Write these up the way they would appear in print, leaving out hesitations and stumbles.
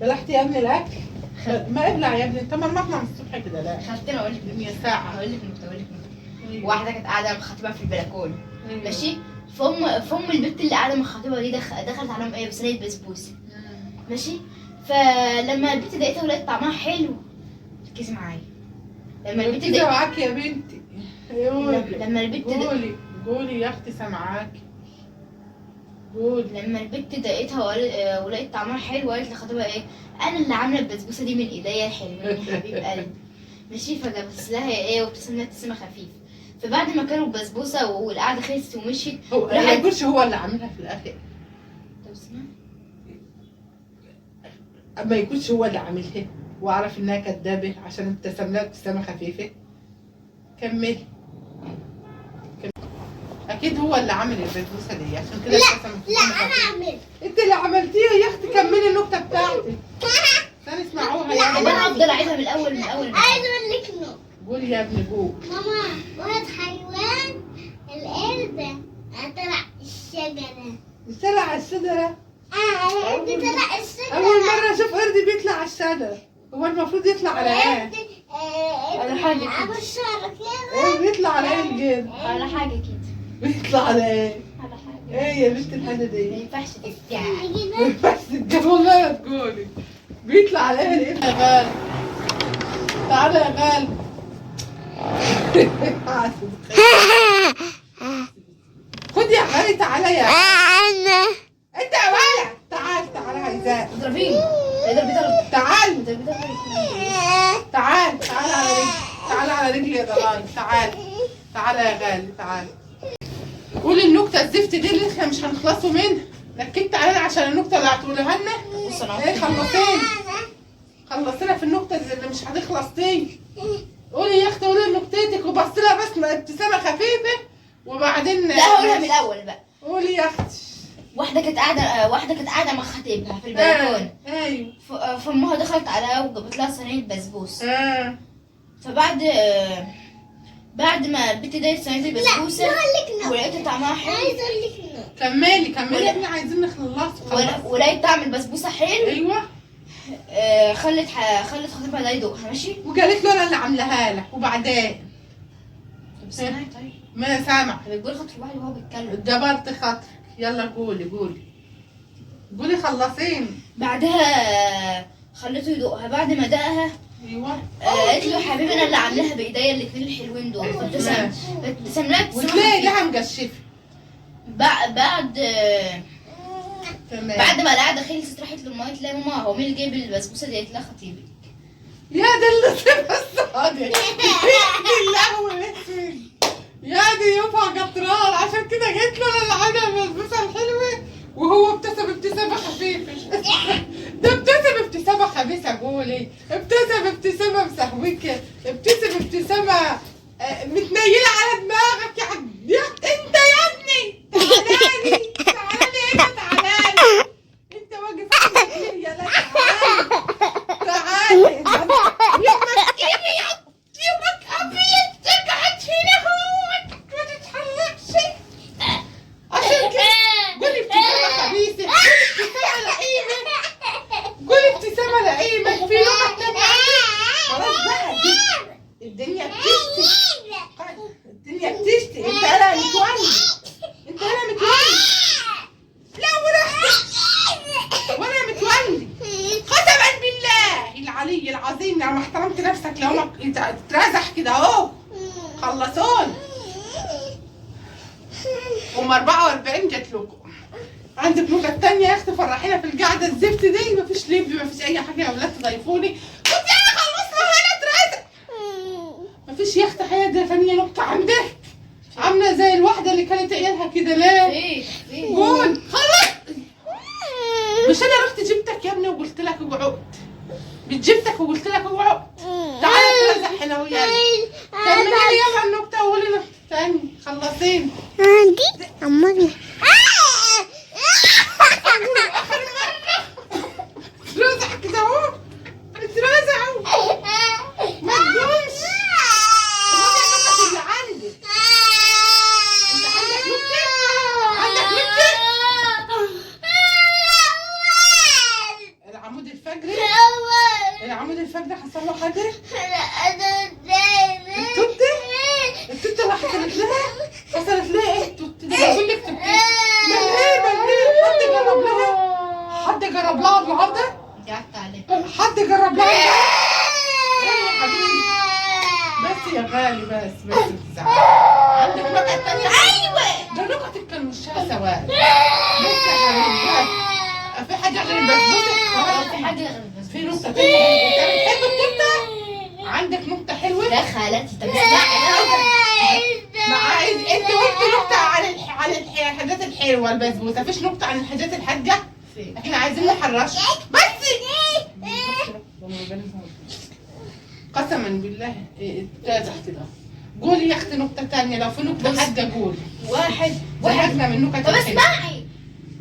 بلحت يا ابني الاكل؟ ما ابلع يا ابني، انت ما المطعم الصبح كده. لا خدتني اقول لك الدنيا ساعه. هقول لك واحده كانت قاعده مخطبها في البلكونه. ماشي. فام البنت اللي قاعده مخطبها دي دخلت عليهم ايه بصينيه بسبوسه. ماشي. فلما البنت دقتها ولقيت طعمها حلو، ركزي معايا. لما البنت ركزي معاكي يا بنتي. لما البنت قولي يا اختي سامعاكي. قولي. لما البنت دقتها ولقيت طعمها حلو وقالت لخطيبها ايه، انا اللي عامله البسبوسه دي من ايديا الحلوين يا حبيب قلبي. ماشي. فجابت لها ايه وابتسم لها ابتسامه خفيفه. فبعد ما كانوا البسبوسه والقعده خلصت ومشيت، هو ما يقولش هو اللي عاملها في الاخر. طب اسمع. ما يكونش هو اللي عاملها واعرف انها كدابه عشان ابتسم لها ابتسامه خفيفه. كملي. اكيد هو اللي عامل البسبوسه دي عشان كده ابتسم. لا انا عملت. انت اللي عملتيها يا اختي. كملي النكته بتاعتك. استني اسمعوها يا طب ابني. انا هفضل اعيدها من الاول عايز اقول لك نقطة. قولي يا ابني قول. ماما ولد حيوان القرد طلع الشجرة. طلع على الشجره. القرد طلع الشجرة. اول مره اشوف قرد بيطلع على الشجره. هو المفروض يطلع على ايه؟ على حاجة كده. ابو الشعر كده. ايه بيطلع على ايه الجن؟ على حاجه كده. بيطلع على ايه؟ على حاجه. ايه يا بنت الحاجه ما دي؟ ينفعش تفتح. بس انت والله تقولي بيطلع على ايه يا غالي؟ تعالى يا غالي. خد يا غالي تعالى يا انت يا ولد. تعال عايزاك. اضربيني. اضربي. تعال اضربي. تعال على رجلي. تعال على رجلي يا ضلال. تعال يا غالي تعال. قولي النكته الزفت دي اللي احنا مش هنخلصوا منها. نكدت علينا عشان النكته اللي هتقولها لنا. بص انا ايه خلصينا في النكته اللي مش هتخلص دي. قولي يا اختي قولي نكتتك وبص لها بس ابتسامه خفيفه وبعدين. لا هقولها من الاول بقى. قولي يا اختي. واحده كانت قاعده مع خطيبها في البلكونه. ايوه. فامها دخلت عليها وجابت لها صينيه بسبوسه. فبعد ما البنت ديت صينيه البسبوسه ولقيت طعمها حلو. عايز اقول لك نقطة. كملي يا ابني عايزين نخلص. ولقيت طعم البسبوسه حلو. ايوه. خلت خطيبها ده يدوقها. ماشي. وقالت له انا اللي عاملاها لك. وبعدين طب اسمعي طيب. ما انا سامع. بتقول خاطر الواحد وهو بيتكلم. جبرت خاطرك. يلا قولي خلصين. بعدها خليته يدوقها. بعد ما دقها ايوه. قالت له حبيبي انا اللي عاملاها بايديا الاثنين الحلوين دول. ابتسم لها وتلاقي لها مجشفه. بعد ما القعده خلصت راحت لامها قالت لها ماما هو مين اللي جايب البسبوسه دي؟ قالت لها خطيبي. يا ده اللي صفة الصادق. اللهو الاسود. يا دي ينفع جطران عشان كده جيت له انا اللي عامله البسبوسه الحلوه وهو ابتسم ابتسامه خفيفه. ده ابتسم ابتسامه خبيثه. قولي ابتسم ابتسامه مسهوكه. ابتسم ابتسامه متنيله على دماغك يا انت يا ابني. تعالي هنا تعالي. انت واقف ليه يا لا تعالي. يمك ابيض تقعد هنا هو ما تتحركش عشان كده. قولي ابتسامه خبيثه. قولي ابتسامه لئيمه. في لغه تانية خلاص بقى. الدنيا بتشتي. انت انا متولي. لا وانا متولي. قسما بالله العلي العظيم لو ما احترمت نفسك لو ما تترزح كده اهو. خلصون. 44 جات لكم. عندك نكت تانية يا اختي فرحينا في القعده الزفت دي. مفيش لب مفيش اي حاجه يا ولاد تضيفوني. كنت انا خلصنا وانا اترزق. مفيش يا اختي حاجه ثانيه نكته عندك. عامله زي الواحده اللي كانت عيالها كده. ليه؟ قول خلاص. مش انا رحت جبتك يا ابني وقلت لك اقعد. جبتك وقلت لك اقعد. تعالى اترزق هنا وياي. كملي لي يلا النكته وقولي نكته تاني. خلصين. دي عمرنا. اخر مره. اترزع كده اهو. اترزعوا. ما تقومش. هو ده النكت اللي عندك. انت عندك نكته؟ العمود العمود الفقري العمود الفقري حصل له حاجه. التوتة اللي حصلت لها ايه التوتة؟ ده بقول لك توتة. مليه حد جرب لها النهارده؟ قعدت عليه. حد جرب لها ايه يا حبيبي؟ بس يا غالي بس بتزعل. عندك نكت تانية؟ ايوه ده نكتك كان وشها سواد. بس يا حبيبي في حاجة غير البسبوسة؟ في حاجه غير البسبوسة. في نكتة تانية؟ انت بتحب التوتة؟ عندك نكتة حلوة؟ لا خالتي طب اسمعي. عايز انت قلت نكتة عن الحاجات الحلوة البسبوسة، مفيش نكتة عن الحاجات الحادقة؟ احنا عايزين نحرش بس. قسما بالله تحت ده. قولي يا اختي نكتة تانية، لو في نكتة حادة قولي. واحد زهقنا من نكت طب الحلوة. اسمعي.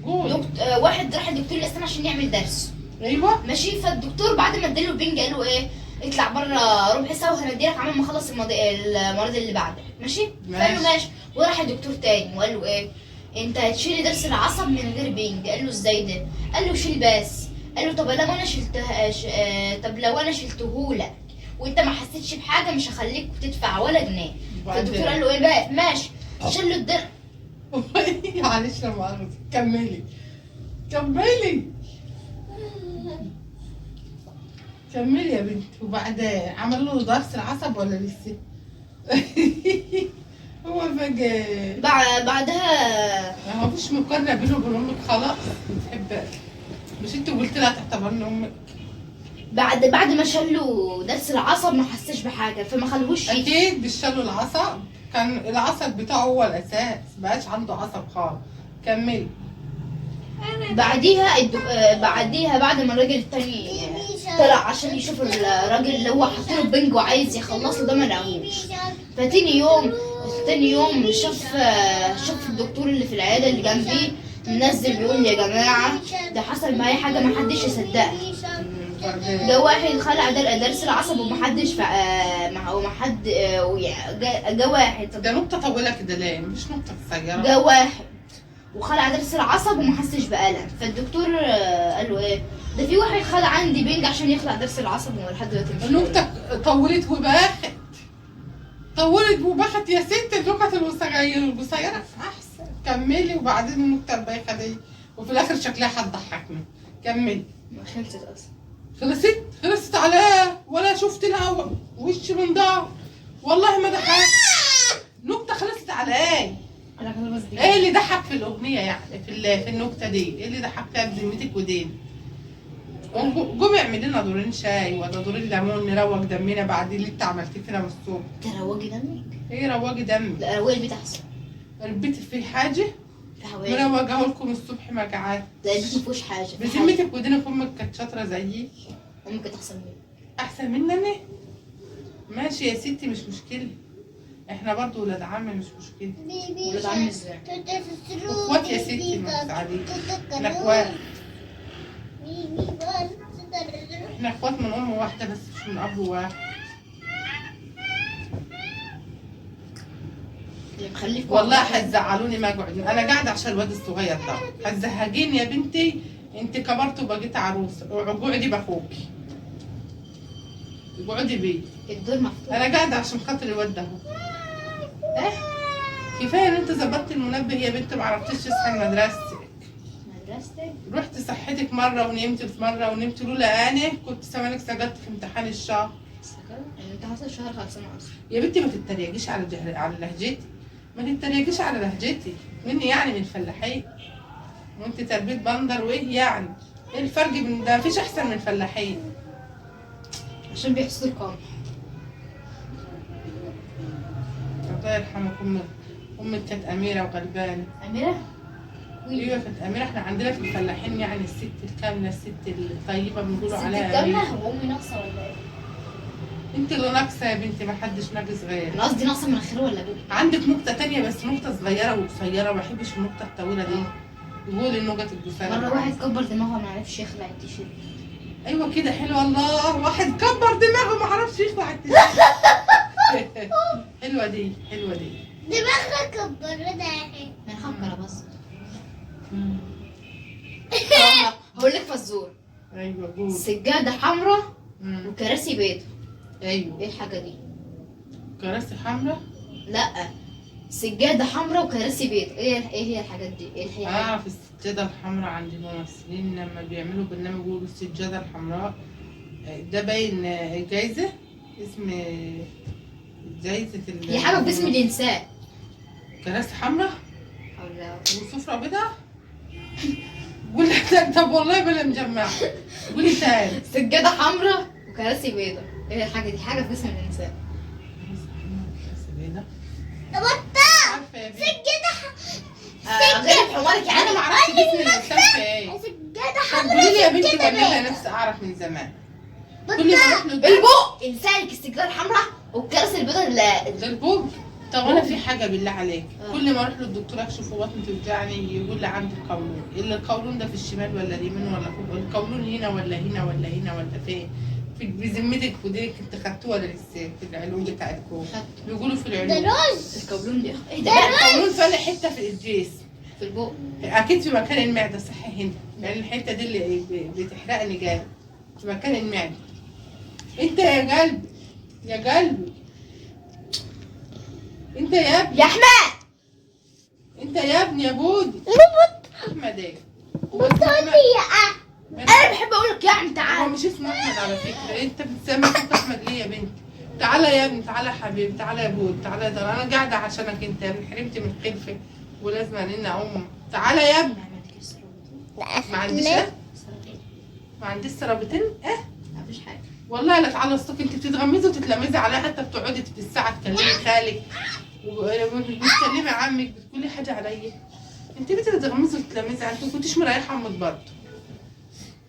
قول. واحد راح الدكتور الاسنان عشان يعمل درس. ايوه ماشي، فالدكتور بعد ما اداله البنج قال له ايه، اطلع بره ربع ساعه وهنديلك عمال ما اخلص المريض اللي بعدك. ماشي فقال له ماشي. وراح الدكتور تاني وقال له ايه، انت هتشيلي درس العصب من غير بنج. قال له ازاي ده؟ قال له شيل بس. قال له طب لو انا طب لو انا شلتهولك وانت ما حسيتش بحاجه مش هخليك تدفع ولا جنيه. فالدكتور قال له ايه بقى ماشي شيل له الدرس. معلش لا مؤاخذة كملي يا بنت. وبعدين عملوا له درس العصب ولا لسه؟ هو فجأة بعدها ما فيش مقارنة بينه وبين امك خلاص. بتحبها مش انت قلت لها تعتبرني امك؟ بعد ما شالوا درس العصب ما حسش بحاجه فما خلوش يجي. اكيد بيشالوا العصب، كان العصب بتاعه هو الاساس، مبقاش عنده عصب خالص. كملي. بعديها بعد ما الراجل التاني طلع عشان يشوف الراجل اللي هو حاطله بنج وعايز يخلص له ده ما لقاهوش. فتاني يوم شاف الدكتور اللي في العياده اللي جنبي منزل بيقول يا جماعه ده حصل معايا حاجه ما حدش يصدقني. ده واحد خلع درس العصب ومحدش جه واحد. ده نقطة طويلة كده ليه؟ مش نقطة قصيرة. جه واحد وخلع درس العصب وما حسش بألم. فالدكتور قال له ايه، ده في واحد خد عندي بنج عشان يخلع درس العصب ولحد دلوقتي مش النكتة طولت وباخت يا ست. النكت القصيرة أحسن. كملي. وبعدين النكتة البايخة دي وفي الآخر شكلها هتضحكني. كملي. ما خلصت اصلا. خلصت عليه ولا شفت لها وش من ضهر. والله ما ضحكت. نكتة خلصت عليه. ايه اللي ضحك في الاغنيه يعني في النكته دي؟ ايه اللي ضحكتها بذمتك ودين؟ قومي اعملي لنا دورين شاي ولا دورين ليمون نروق دمنا بعد اللي انت عملتيه فينا من الصبح. تروجي دمك؟ ايه روقي دمي؟ لا روقي البيت احسن. البيت فيه حاجه؟ حوالي مروقه لكم الصبح مجاعات. ده البيت مفيهوش حاجه. بذمتك ودينك امك كانت شاطره زيي؟ امك كانت احسن مني. احسن مني؟ ماشي يا ستي مش مشكله. احنا برضو ولاد عم مش مشكله. ولاد عم ازاي؟ اخوات يا ستي ما تزعليش. احنا اخوات. احنا اخوات من ام واحده بس مش من اب واحد. والله هتزعلوني ما اقعد. انا قاعده عشان الواد الصغير ده. هتزهقيني يا بنتي. انت كبرت وبقيت عروسه. اقعدي باخوكي. اقعدي بيه. الدور مفتوح. انا قاعده عشان خاطر الواد ده اهو. كفايه ان انت ظبطت المنبه يا بنت. ما عرفتيش تصحي مدرستك. رحت صحتك مره ونمت مره ونمت. لولا انا كنت زمانك سقطت في امتحان الشهر. انت حصل شهر خلصانه اصلا. يا بنتي ما تتريقيش على لهجتي. ما تتريقيش على لهجتي. مني يعني من الفلاحين. وانت تربيه بندر وايه يعني؟ ايه الفرق بين ده؟ مفيش احسن من الفلاحين. عشان بيحصدوا القمح. الله يرحمك. امك كانت اميره وغلبانه. اميره؟ ايوه كانت اميره. احنا عندنا في الفلاحين يعني الست الكامله الست الطيبه بنقولوا عليها الست الكامله. هو امي ناقصه ولا ايه؟ انت اللي ناقصه يا بنتي. ما حدش ناقص غيرك. انا قصدي ناقصه مناخير ولا بوق. عندك نقطه تانية بس نقطه صغيره وقصيره. ما بحبش النقطه الطويله دي. قولي النقط القصيره. مره واحد كبر دماغه ما عرفش يخلع التيشيرت. ايوه كده حلوه. الله واحد كبر دماغه ما عرفش يخلع التيشيرت. حلوه دي. دماغك كبر ده. من خبره بس. هقول لك فزور. ايوه قول. سجادة حمراء مم. وكراسي بيض. ايوه ايه الحاجة دي؟ كراسي حمراء. لا، سجادة حمراء وكراسي بيض. ايه هي الحاجات دي؟ ايه هي؟ اعرف السجادة الحمراء عند الممثلين لما بيعملوا برنامج يقولوا السجادة الحمراء. ده باين جايزة، اسم جايزة هي حاجة باسم الإنسان. كراسي حمراء ولا وسفرة بيضاء. قولي تاني. طب والله بلا مجمع. قولي تاني. سجادة حمراء وكراسي بيضة. ايه الحاجة دي؟ حاجة باسم الإنسان. كراسي حمراء وكراسي بيضاء. بطة عارفة يا بنت. سجادة غير حمارك انا ما اعرفش باسم الانسان في ايه. سجادة طب حمراء قولي لي يا بنتي سجادة ولا انا بيضاء. نفسي اعرف من زمان. كل ما اروح له البق إنسانك السجادة الحمراء والكراسي البيضة ده البوج. طب انا في حاجه بالله عليك، آه. كل ما اروح للدكتور اكشف بطني توجعني يقول لي عندي القولون. القولون ده في الشمال ولا اليمين ولا فوق؟ القولون هنا ولا هنا ولا هنا ولا فين؟ في بذمتك وديك انت خدتوه ولا لسه في العلوم بتاعتكم؟ بيقولوا في ده العلوم رز. الكولون دي ايه ده؟ القولون فالح حته في الجسم، في البق. اكيد في مكان المعده صح هنا، لان الحته دي اللي بتحرقني جامد في مكان المعده. انت يا قلبي يا قلبي، انت يا ابني، يا احمد انت يا ابني يا بودي. احمد ايه؟ بطة يا انا بحب اقول لك يعني هو تعال. مش اسمه احمد على فكره، انت بتسمي صوت احمد ليه يا بنتي؟ تعالى يا ابني، تعالى يا حبيبي، تعالى يا بود، تعالى يا دار. انا قاعده عشانك انت يا ابني، حرمت من خلفك ولازم ان اقوم. تعالى يا ابني. ما عنديش ايه؟ ما عنديش سرابتين ايه؟ مفيش حاجه. والله لا. تعالى الصبح انت بتتغمزي وتتلمذي عليها، حتى بتقعدي في الساعه تكلمي خالك وبتكلمي عمك، بتقولي حاجه عليا. انت بتتغمزي وتتلمذي، انت ما كنتيش مريحه عمك برضه.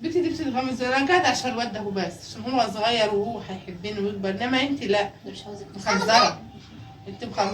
بنتي دي بتتغمز، انا قاعده عشان الواد ده هو بس، عشان هو صغير وهو هيحبني ويكبر، انما انت لا، مش عاوزك. مخنزره. انت مخنزره.